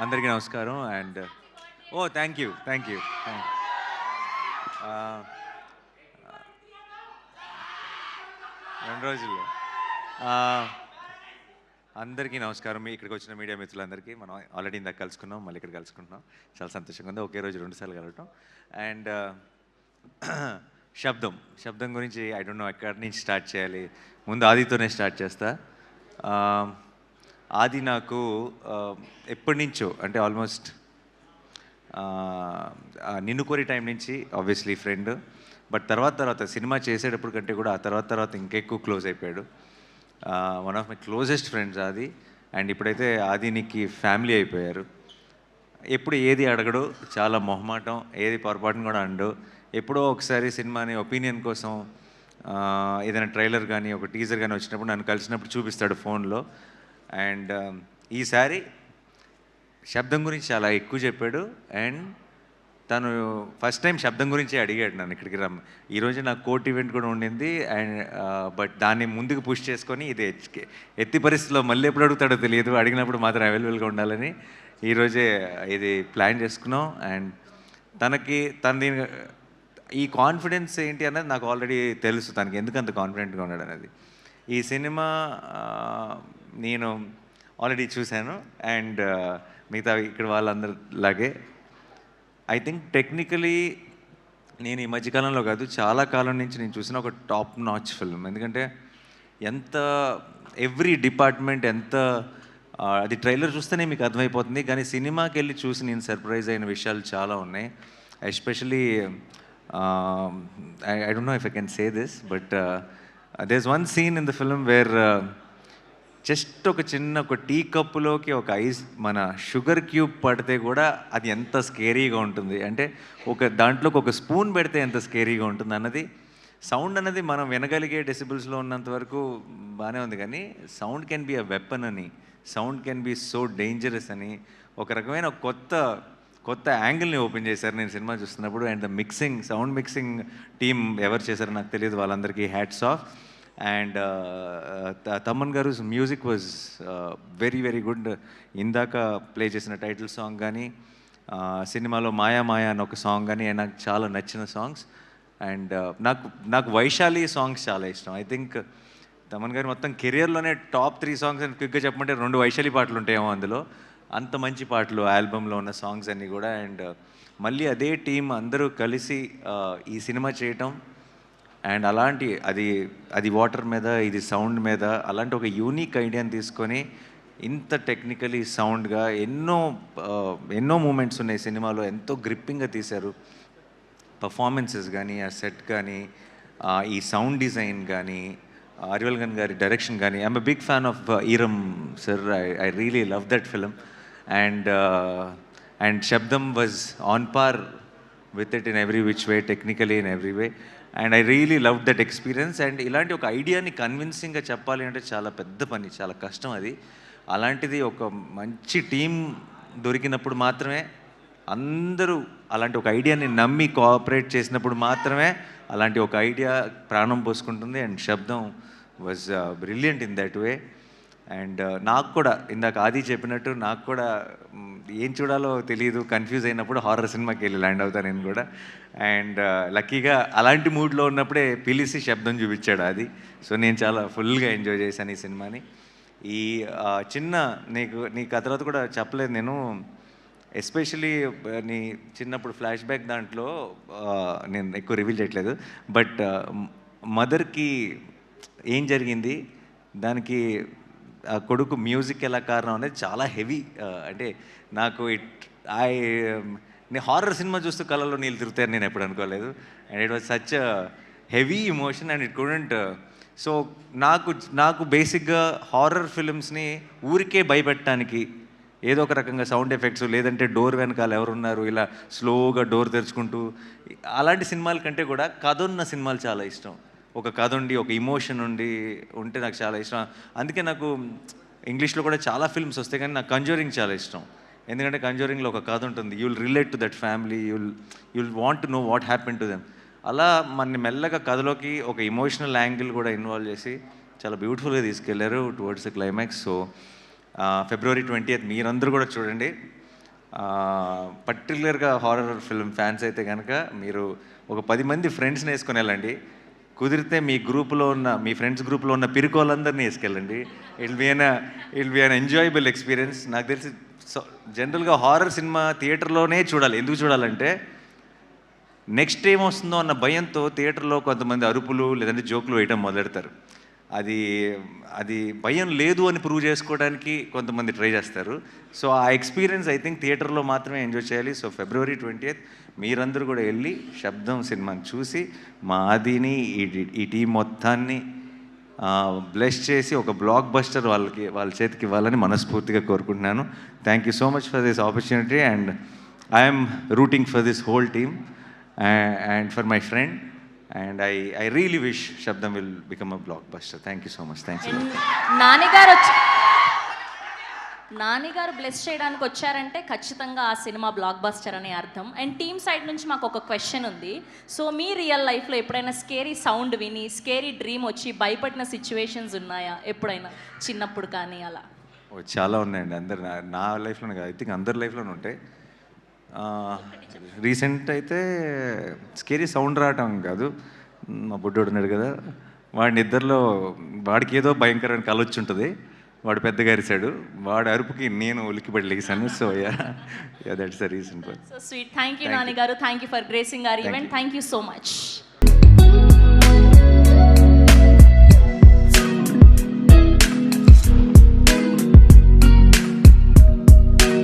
అందరికీ నమస్కారం and thank you 2 రోజుల్లో అందరికీ నమస్కారం. ఇక్కడికి వచ్చిన మీడియా మిత్రులందరికీ మనం ఆల్రెడీ ఇందాక కలుసుకున్నాం, మళ్ళీ ఇక్కడ కలుసుకుంటున్నాం. చాలా సంతోషంగా ఉంది. ఒకే రోజు 2 సార్లు కలవటం. అండ్ శబ్దం గురించి ఐ డోంట్ నో ఎక్కడి నుంచి స్టార్ట్ చేయాలి. ముందు ఆదితోనే స్టార్ట్ చేస్తా. ఆది నాకు ఎప్పటి నుంచో అంటే ఆల్మోస్ట్ నిన్ను కోరి టైం నుంచి ఆబ్వియస్లీ ఫ్రెండ్. బట్ తర్వాత సినిమా చేసేటప్పుడు కంటే కూడా ఆ తర్వాత ఇంకెక్కువ క్లోజ్ అయిపోయాడు. One of my closest friends ఆది. అండ్ ఇప్పుడైతే ఆదినికి ఫ్యామిలీ అయిపోయారు. ఎప్పుడు ఏది అడగడు, చాలా మొహమాటం, ఏది పొరపాటును కూడా అండు. ఎప్పుడో ఒకసారి సినిమాని ఒపీనియన్ కోసం ఏదైనా ట్రైలర్ కానీ ఒక టీజర్ కానీ వచ్చినప్పుడు నన్ను కలిసినప్పుడు చూపిస్తాడు ఫోన్లో. అండ్ ఈసారి శబ్దం గురించి చాలా ఎక్కువ చెప్పాడు. అండ్ తను ఫస్ట్ టైం శబ్దం గురించి అడిగాడు నన్ను ఇక్కడికి రమ్మ. ఈరోజు నాకు కోర్ట్ ఈవెంట్ కూడా ఉండింది. అండ్ బట్ దాన్ని ముందుకు పుష్ చేసుకొని ఇది ఎత్తి పరిస్థితిలో మళ్ళీ ఎప్పుడు అడుగుతాడో తెలియదు, అడిగినప్పుడు మాత్రం అవైలబుల్గా ఉండాలని ఈరోజే ఇది ప్లాన్ చేసుకున్నాం. అండ్ తనది ఈ కాన్ఫిడెన్స్ ఏంటి అన్నది నాకు ఆల్రెడీ తెలుసు, తనకి ఎందుకు అంత కాన్ఫిడెంట్గా ఉన్నాడు అనేది. ఈ సినిమా నేను ఆల్రెడీ చూశాను. అండ్ మిగతా ఇక్కడ వాళ్ళందరిలాగే ఐ థింక్ టెక్నికలీ నేను ఈ మధ్యకాలంలో కాదు, చాలా కాలం నుంచి నేను చూసిన ఒక టాప్ నాచ్ ఫిల్మ్. ఎందుకంటే ఎంత ఎవ్రీ డిపార్ట్మెంట్ ఎంత అది ట్రైలర్ చూస్తేనే మీకు అర్థమైపోతుంది. కానీ సినిమాకి వెళ్ళి చూసి నేను సర్ప్రైజ్ అయిన విషయాలు చాలా ఉన్నాయి. Especially I don't know if I can say this, but there is one scene in the film where just ఒక టీ కప్పులోకి ఒక మన షుగర్ క్యూబ్ పడితే కూడా అది ఎంత స్కేరీగా ఉంటుంది అంటే దాంట్లోకి ఒక స్పూన్ పెడితే ఎంత స్కేరీగా ఉంటుంది అన్నది. సౌండ్ అన్నది మనం వినగలిగే డెసిబుల్స్లో ఉన్నంత వరకు బాగానే ఉంది, కానీ sound can be a weapon అని, sound can be so dangerous అని ఒక రకమైన కొత్త యాంగిల్ని ఓపెన్ చేశారు నేను సినిమా చూస్తున్నప్పుడు. అండ్ సౌండ్ మిక్సింగ్ టీమ్ ఎవరు చేశారో నాకు తెలియదు, వాళ్ళందరికీ హ్యాట్స్ ఆఫ్. అండ్ తమన్ గారు music was very very good. ఇందాక ప్లే చేసిన టైటిల్ సాంగ్ కానీ సినిమాలో మాయా మాయా అని ఒక సాంగ్ కానీ నాకు చాలా నచ్చిన సాంగ్స్. అండ్ నాకు వైశాలి సాంగ్స్ చాలా ఇష్టం. ఐ థింక్ తమన్ గారు మొత్తం కెరియర్లోనే టాప్ 3 సాంగ్స్ అని క్విక్గా చెప్పమంటే 2 వైశాలి పాటలు ఉంటాయేమో అందులో. అంత మంచి పాటలు ఆల్బంలో ఉన్న సాంగ్స్ అన్నీ కూడా. అండ్ మళ్ళీ అదే టీం అందరూ కలిసి ఈ సినిమా చేయటం అండ్ అలాంటి అది వాటర్ మీద, ఇది సౌండ్ మీద, అలాంటి ఒక యూనిక్ ఐడియాని తీసుకొని ఇంత టెక్నికలీ సౌండ్గా ఎన్నో మూమెంట్స్ ఉన్నాయి సినిమాలో, ఎంతో గ్రిప్పింగ్గా తీశారు. పర్ఫార్మెన్సెస్ కానీ, ఆ సెట్ కానీ, ఈ సౌండ్ డిజైన్ కానీ, అరివల్గన్ గారి డైరెక్షన్ కానీ. I'm a big fan of Eeram sir. I really love that film. And Sabdham was on par with it in every which way, technically in every way. And I really love that experience. And ఇలాంటి ఒక ఐడియాని కన్విన్సింగ్గా చెప్పాలి అంటే చాలా పెద్ద పని, చాలా కష్టం అది. అలాంటిది ఒక మంచి టీం దొరికినప్పుడు మాత్రమే, అందరూ అలాంటి ఒక ఐడియాని నమ్మి కోఆపరేట్ చేసినప్పుడు మాత్రమే అలాంటి ఒక ఐడియా ప్రాణం పోసుకుంటుంది. And Sabdham was brilliant in that way. And నాకు కూడా ఇందాక ఆది చెప్పినట్టు నాకు కూడా ఏం చూడాలో తెలియదు, కన్ఫ్యూజ్ అయినప్పుడు హారర్ సినిమాకి వెళ్ళి ల్యాండ్ అవుతాను నేను కూడా. అండ్ లక్కీగా అలాంటి మూడ్లో ఉన్నప్పుడే పిలిచి శబ్దం చూపించాడు అది. సో నేను చాలా ఫుల్గా ఎంజాయ్ చేశాను ఈ సినిమాని. ఈ నీకు ఆ తర్వాత కూడా చెప్పలేదు నేను, ఎస్పెషలీ నీ చిన్నప్పుడు ఫ్లాష్ బ్యాక్ దాంట్లో నేను ఎక్కువ రివీల్ చేయట్లేదు, బట్ మదర్కి ఏం జరిగింది, దానికి ఆ కొడుకు మ్యూజిక్ ఎలా కారణం అనేది చాలా హెవీ. అంటే నాకు నేను హారర్ సినిమా చూస్తూ కళ్ళలో నీళ్ళు తిరుగుతాయని నేను ఎప్పుడు అనుకోలేదు. And it was such a heavy emotion and it couldn't. So నాకు బేసిక్గా హారర్ ఫిలిమ్స్ని ఊరికే భయపెట్టడానికి ఏదో ఒక రకంగా సౌండ్ ఎఫెక్ట్స్, లేదంటే డోర్ వెనకాల ఎవరున్నారు ఇలా స్లోగా డోర్ తెరుచుకుంటూ, అలాంటి సినిమాల కంటే కూడా కథ ఉన్న సినిమాలు చాలా ఇష్టం. ఒక కథ ఉండి ఒక ఇమోషన్ ఉంటే నాకు చాలా ఇష్టం. అందుకే నాకు ఇంగ్లీష్లో కూడా చాలా ఫిల్మ్స్ వస్తాయి, కానీ నాకు కంజూరింగ్ చాలా ఇష్టం. ఎందుకంటే కంజూరింగ్లో ఒక కథ ఉంటుంది, you will relate to that family, you will want to know what happen to them. అలా మన మెల్లగా కథలోకి ఒక ఇమోషనల్ యాంగిల్ కూడా ఇన్వాల్వ్ చేసి చాలా బ్యూటిఫుల్గా తీసుకెళ్లారు towards the climax. So February 20th మీరందరూ కూడా చూడండి. పర్టికులర్గా హారర్ ఫిల్మ్ ఫ్యాన్స్ అయితే కనుక మీరు ఒక 10 మంది ఫ్రెండ్స్ని వేసుకొని వెళ్ళండి. కుదిరితే మీ గ్రూప్లో ఉన్న మీ ఫ్రెండ్స్ గ్రూప్లో ఉన్న పిరుకోళ్ళందరినీ వేసుకెళ్ళండి. It be an enjoyable experience. నాకు తెలిసి జనరల్గా హారర్ సినిమా థియేటర్లోనే చూడాలి. ఎందుకు చూడాలంటే నెక్స్ట్ ఏమొస్తుందో అన్న భయంతో థియేటర్లో కొంతమంది అరుపులు లేదంటే జోకులు వేయడం మొదలెడతారు. అది అది భయం లేదు అని ప్రూవ్ చేసుకోవడానికి కొంతమంది ట్రై చేస్తారు. సో ఆ ఎక్స్పీరియన్స్ ఐ థింక్ థియేటర్లో మాత్రమే ఎంజాయ్ చేయాలి. సో February 20th మీరందరూ కూడా వెళ్ళి శబ్దం సినిమాని చూసి మా ఆదిని ఈ టీం మొత్తాన్ని బ్లెస్ చేసి ఒక బ్లాక్ బస్టర్ వాళ్ళ చేతికి ఇవ్వాలని మనస్ఫూర్తిగా కోరుకుంటున్నాను. Thank you so much for this opportunity and I'm rooting for this whole team and for my friend, and I really wish Shabdam will become a blockbuster. Thank you so much. Thanks a lot. Nani గారు bless చేయడానికి వచ్చారంటే ఖచ్చితంగా ఆ cinema block buster అనే అర్థం. And team side నుంచి మాకు ఒక క్వశ్చన్ ఉంది. సో మీ రియల్ లైఫ్లో ఎప్పుడైనా స్కేరీ సౌండ్ విని స్కేరీ డ్రీమ్ వచ్చి భయపడిన సిచ్యువేషన్స్ ఉన్నాయా ఎప్పుడైనా, చిన్నప్పుడు కానీ అలా? చాలా ఉన్నాయండి. నా లైఫ్లోనే కాదు, ఐ థింక్ అందరి లైఫ్లోనే ఉంటాయి. రీసెంట్ అయితే స్కేరీ సౌండ్ రావటం కాదు, మా బుడ్డోడు ఉన్నాడు కదా, వాడికి ఏదో భయంకరమైన కళ వచ్చి ఉంటుంది. వాడు పెద్దగా అరిశాడు, వాడి అరుపుకి నేను ఉలిక్కిపడి లేసాను. So that's the reason. So sweet. Thank you Nani గారు. Thank you for gracing our event. Thank you so much.